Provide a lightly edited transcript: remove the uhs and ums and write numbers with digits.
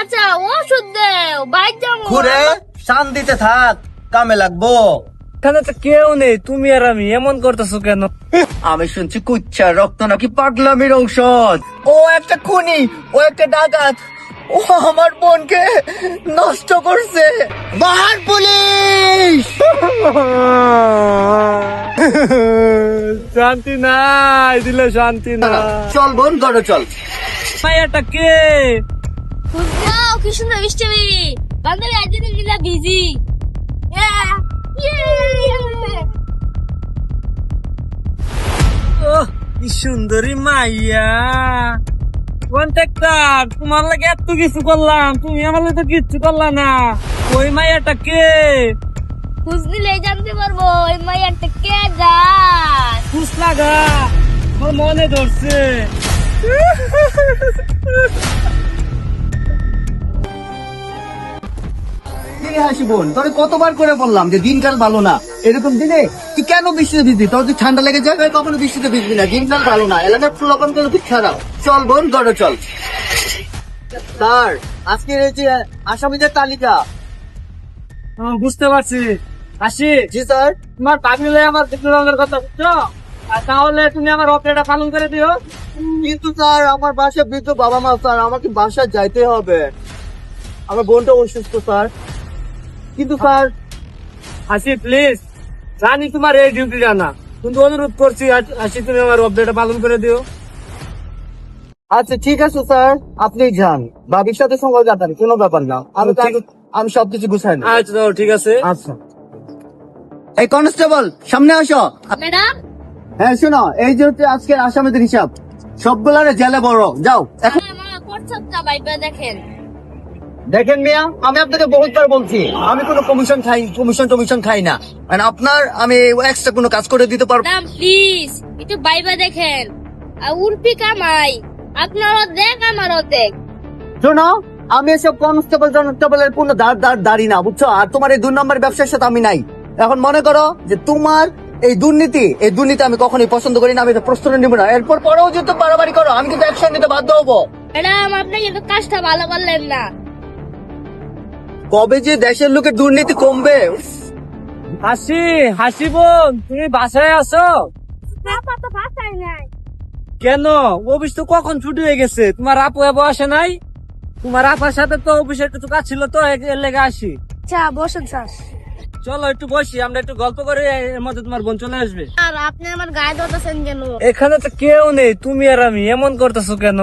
চাচা ওষুধ দেও বাইক যাবো ঘুরে শান্তিতে থাক, কামে লাগবো। এখানে তো কেউ নেই, তুমি আর আমি এমন করতেছো কেন? আমি শুনছি কুচ্ছা রক্ত নাকি পাগলামির ঔষধ। ও একটা খুনি, ও একটা ডাকাত, ও আমার বোনকে নষ্ট করছে। বাহার পুলিশ! শান্তি নাই, দিলে শান্তি না। চল বোন, ঘরে চল। মাইয়াটা কে? খুঁজলাও কি সুন্দর বৃষ্টি বান্ধবী একদিন মিলা বিজি ওহ, কি সুন্দরী মাইয়া। কন্ট্রাক্টর, তোমার লাগে এত কিছু করলাম, তুমি আমার লাগে তো কিচ্ছু করলা না। ওই মাইয়াটা কে? খুঁজ নিলে জানতে পারবো ওই মাইয়ারটা কে গাছ খুশ লাগা, আমার মনে ধরছে। হাসি বোন, তোরে কতবার করে বললাম যে দিনকাল ভালো না, এরকম দিনে তুই কেন বৃষ্টিতে ভিজবি? তোর যদি ঠান্ডা লেগে যায় কখনো বৃষ্টিতে ভিজবি না, দিনকাল ভালো না, এলাকার প্রলোভন কিন্তু খুব খারাপ। চল বোন, ঘরে চল। স্যার, আজকের এই যে আসামিদের তালিকা। বুঝতে পারছি। আসি। জি স্যার। তোমার পাগলে আমার রঙের কথা বুঝছো? আর তাহলে তুমি আমার অপরেটা পালন করে দিও। কিন্তু স্যার, আমার বাসায় বৃদ্ধ বাবা মা স্যার, আমাকে বাসায় যাইতে হবে, আমার বোনটা অসুস্থ স্যার। কিন্তু স্যার, আসি প্লিজ, জানি তোমার এই ডিউটি জানা, কিন্তু অনুরোধ করছি আসি তুমি আমার অপরেটা পালন করে দিও। আচ্ছা ঠিক আছে স্যার, আপনি যান, বাবির সাথে সময় কাটান, কোনো ব্যাপার না, আমি সবকিছু গুছাই না। আচ্ছা ঠিক আছে। আচ্ছা, এই কনস্টেবল সামনে আসো। ম্যাডাম হ্যাঁ শোনো, এই যে হচ্ছে আজকের আসামিদের হিসাব, সবগুলারে জেলে বড় যাও এখন। হোয়াটসঅ্যাপটা বাইবা দেখেন দেখেন মিয়া, আমি আপনাকে বহুতবার বলছি আমি কোনো কমিশন খাই না, মানে আপনার আমি এক্সট্রা কোনো কাজ করে দিতে পারবো। ম্যাডাম প্লিজ একটু বাইবা দেখেন উর্পি কামাই আপনারও দেখ আমারও দেখ শোনো, আমি এসব কনস্টেবলের কোনো দাঁড়ি না, বুঝছো? আর তোমার এই 2 নম্বর ব্যবসার সাথে আমি নাই। এখন মনে করো যে তোমার এই দুর্নীতি আমি কখনোই পছন্দ করি না, আমি এটা প্রশ্ন নিব না। এরপর পরেও যদি বাড়াবাড়ি করো, আমি কিন্তু অ্যাকশন নিতে বাধ্য হবো। ম্যাডাম আপনি কিন্তু কাজটা ভালো করলেন না কবে যে দেশের লোকের দুর্নীতি কমবে? হাসি বোন, তুমি বাসায় আছো? পাপা তো বাসায় নাই কেন? অফিস তো কখন ছুটি হয়ে গেছে, তোমার আপু এবো আসে নাই? তোমার আপার সাথে তো অফিসে একটু কাজ ছিল, তো এর লেগে আসি। আচ্ছা বসেন স্যার চলো একটু বসি, আমরা একটু গল্প করে, এর মধ্যে তোমার বোন চলে আসবে। আর আপনি আমার গায়ে ধরতেছেন কেন এখানে তো কেউ নেই, তুমি আর আমি এমন করতেছো কেন?